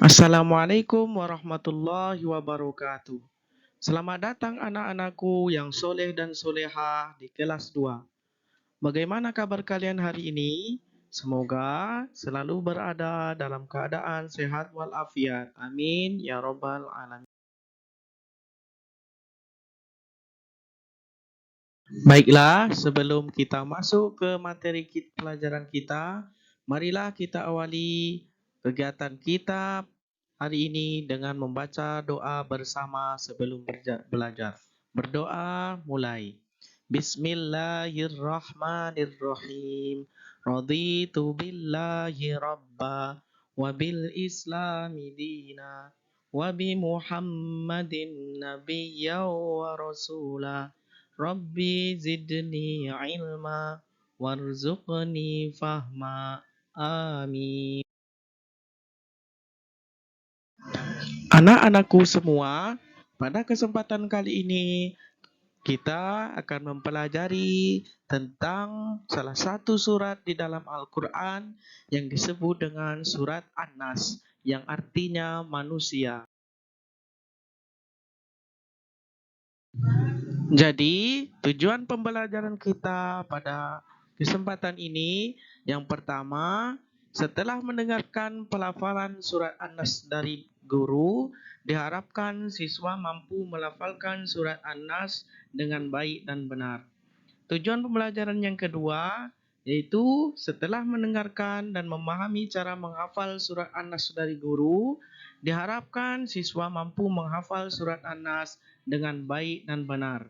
Assalamualaikum warahmatullahi wabarakatuh. Selamat datang anak-anakku yang soleh dan solehah di kelas 2. Bagaimana kabar kalian hari ini? Semoga selalu berada dalam keadaan sehat walafiat. Amin ya robbal alamin. Baiklah, sebelum kita masuk ke materi pelajaran kita, marilah kita awali kegiatan kita hari ini dengan membaca doa bersama sebelum belajar. Berdoa mulai. Bismillahirrahmanirrahim. Raditu billahi rabba wa bil islami dina wa bi Muhammadin nabiyya wa rasulah. Rabbi zidni ilma warzuqni fahma. Amin. Anak-anakku semua, pada kesempatan kali ini kita akan mempelajari tentang salah satu surat di dalam Al-Quran yang disebut dengan surat An-Nas, yang artinya manusia. Jadi, tujuan pembelajaran kita pada kesempatan ini yang pertama, setelah mendengarkan pelafalan surat An-Nas dari guru, diharapkan siswa mampu melafalkan surat An-Nas dengan baik dan benar. Tujuan pembelajaran yang kedua, yaitu setelah mendengarkan dan memahami cara menghafal surat An-Nas dari guru, diharapkan siswa mampu menghafal surat An-Nas dengan baik dan benar.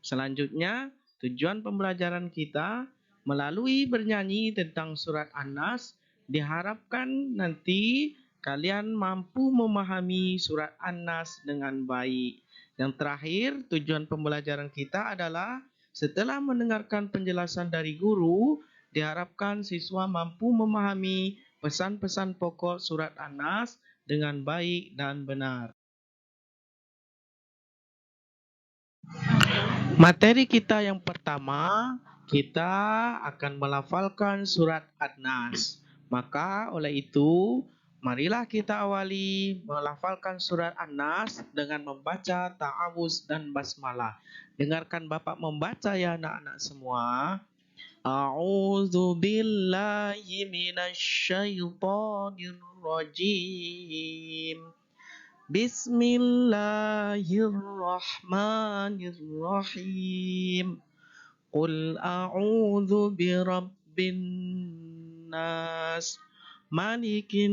Selanjutnya, tujuan pembelajaran kita melalui bernyanyi tentang surat An-Nas, diharapkan nanti kalian mampu memahami surat An-Nas dengan baik. Yang terakhir, tujuan pembelajaran kita adalah setelah mendengarkan penjelasan dari guru, diharapkan siswa mampu memahami pesan-pesan pokok surat An-Nas dengan baik dan benar. Materi kita yang pertama, kita akan melafalkan surat An-Nas. Maka oleh itu, marilah kita awali melafalkan surat An-Nas dengan membaca ta'awuz dan basmalah. Dengarkan Bapak membaca ya anak-anak semua. A'udzu billahi minasyaitonir rajim. Bismillahirrahmanirrahim. Qul a'udzu birabbin nas, malikin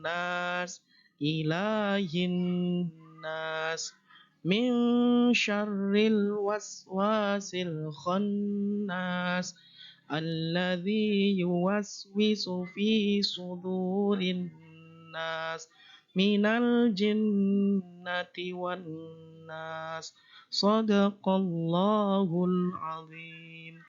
nas, ilahin nas, min syarril waswasil khannas, alladzi yuwaswisu fi sudurin nas, minal jinnati wan nas. Sadaqallahul azim.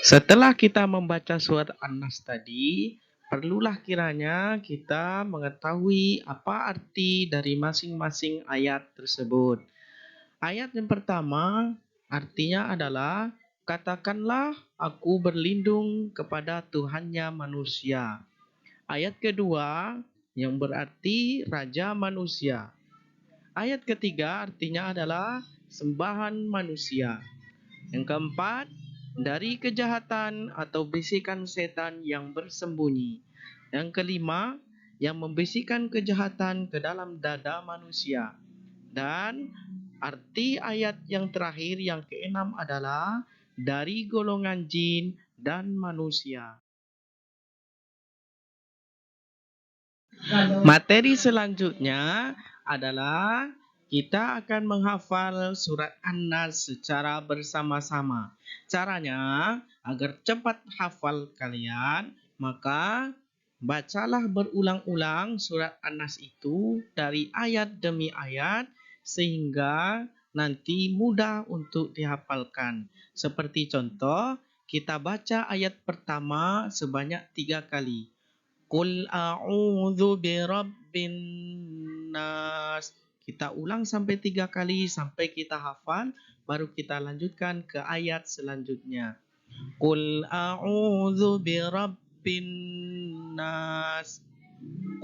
Setelah kita membaca surat An-Nas tadi, perlulah kiranya kita mengetahui apa arti dari masing-masing ayat tersebut. Ayat yang pertama artinya adalah, katakanlah aku berlindung kepada Tuhannya manusia. Ayat kedua yang berarti Raja manusia. Ayat ketiga artinya adalah sembahan manusia. Yang keempat, dari kejahatan atau bisikan setan yang bersembunyi. Yang kelima, yang membisikkan kejahatan ke dalam dada manusia. Dan arti ayat yang terakhir yang keenam adalah dari golongan jin dan manusia. Materi selanjutnya adalah kita akan menghafal surat An-Nas secara bersama-sama. Caranya, agar cepat hafal kalian, maka bacalah berulang-ulang surat An-Nas itu dari ayat demi ayat sehingga nanti mudah untuk dihafalkan. Seperti contoh, kita baca ayat pertama sebanyak 3 kali. Qul a'udzu birabbin nas. Kita ulang sampai 3 kali sampai kita hafal, baru kita lanjutkan ke ayat selanjutnya. Qul a'udzu birabbin birabbin nas.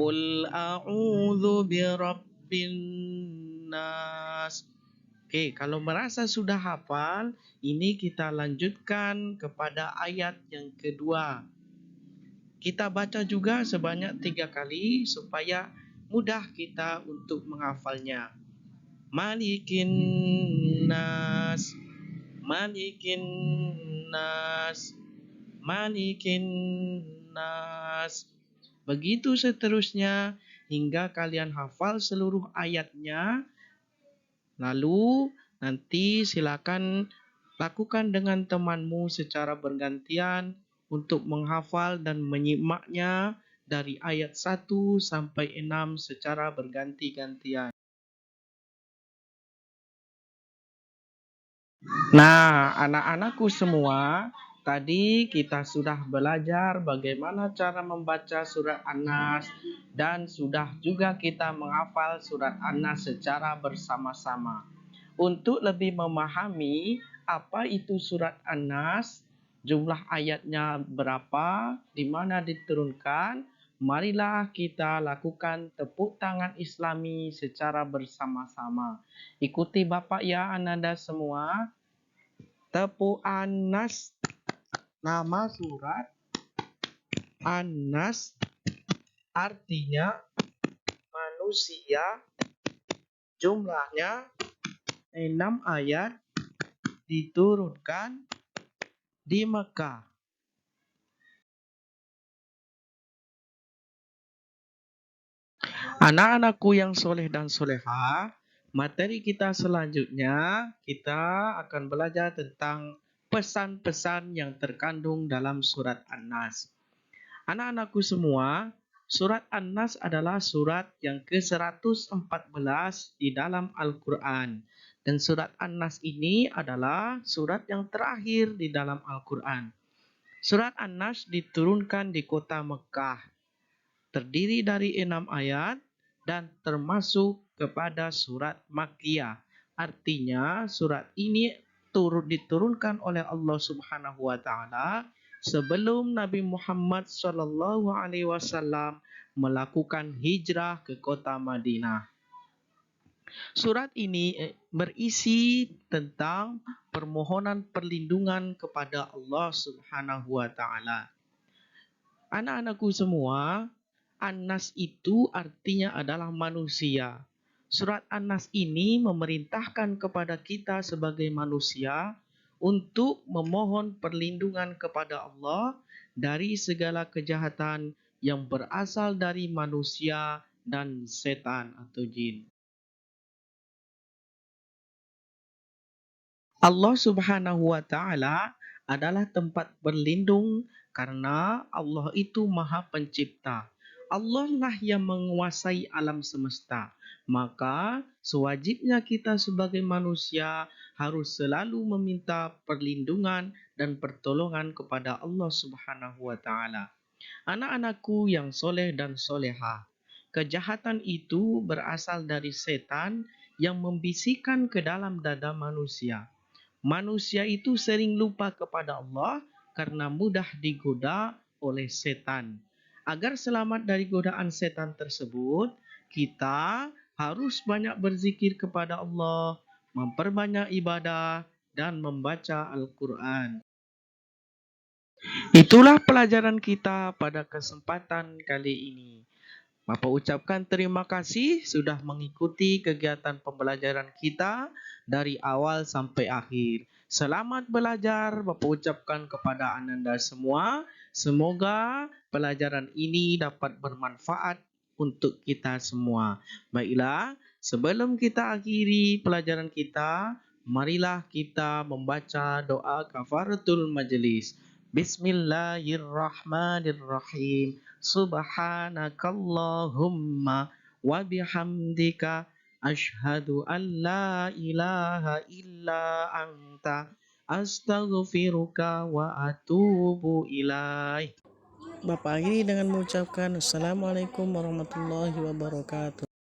Qul a'udzu birabbin nas. Oke, kalau merasa sudah hafal, ini kita lanjutkan kepada ayat yang kedua. Kita baca juga sebanyak 3 kali supaya mudah kita untuk menghafalnya. Malikin nas, malikin nas, malikin nas. Begitu seterusnya hingga kalian hafal seluruh ayatnya. Lalu nanti silakan lakukan dengan temanmu secara bergantian untuk menghafal dan menyimaknya dari ayat 1 sampai 6 secara berganti-gantian. Nah, anak-anakku semua, tadi kita sudah belajar bagaimana cara membaca surat An-Nas dan sudah juga kita menghafal surat An-Nas secara bersama-sama. Untuk lebih memahami apa itu surat An-Nas, jumlah ayatnya berapa, di mana diturunkan, marilah kita lakukan tepuk tangan Islami secara bersama-sama. Ikuti Bapak ya Ananda semua. Tepuk An-Nas, nama surat An-Nas artinya manusia, jumlahnya 6 ayat, diturunkan di Mekah. Anak-anakku yang soleh dan soleha, materi kita selanjutnya kita akan belajar tentang pesan-pesan yang terkandung dalam surat An-Nas. Anak-anakku semua, surat An-Nas adalah surat yang ke-114 di dalam Al-Quran. Dan surat An-Nas ini adalah surat yang terakhir di dalam Al-Quran. Surat An-Nas diturunkan di kota Mekah. Terdiri dari 6 ayat dan termasuk kepada surat Makkiyah. Artinya surat ini diturunkan oleh Allah Subhanahu wa taala sebelum Nabi Muhammad SAW melakukan hijrah ke kota Madinah. Surat ini berisi tentang permohonan perlindungan kepada Allah Subhanahu wa taala. Anak-anakku semua, An-Nas itu artinya adalah manusia. Surat An-Nas ini memerintahkan kepada kita sebagai manusia untuk memohon perlindungan kepada Allah dari segala kejahatan yang berasal dari manusia dan setan atau jin. Allah Subhanahu wa taala adalah tempat berlindung karena Allah itu Maha Pencipta. Allah lah yang menguasai alam semesta. Maka sewajibnya kita sebagai manusia harus selalu meminta perlindungan dan pertolongan kepada Allah Subhanahu wa taala. Anak-anakku yang soleh dan soleha, kejahatan itu berasal dari setan yang membisikkan ke dalam dada manusia. Manusia itu sering lupa kepada Allah karena mudah digoda oleh setan. Agar selamat dari godaan setan tersebut, kita harus banyak berzikir kepada Allah, memperbanyak ibadah, dan membaca Al-Quran. Itulah pelajaran kita pada kesempatan kali ini. Bapak ucapkan terima kasih sudah mengikuti kegiatan pembelajaran kita dari awal sampai akhir. Selamat belajar, Bapak ucapkan kepada Ananda semua. Semoga pelajaran ini dapat bermanfaat untuk kita semua. Baiklah, sebelum kita akhiri pelajaran kita, marilah kita membaca doa kafaratul majelis. Bismillahirrahmanirrahim. Subhanakallahumma wa bihamdika asyhadu an la ilaha illa anta astaghfiruka wa atubu ilaih. Bapak akhiri dengan mengucapkan Assalamualaikum warahmatullahi wabarakatuh.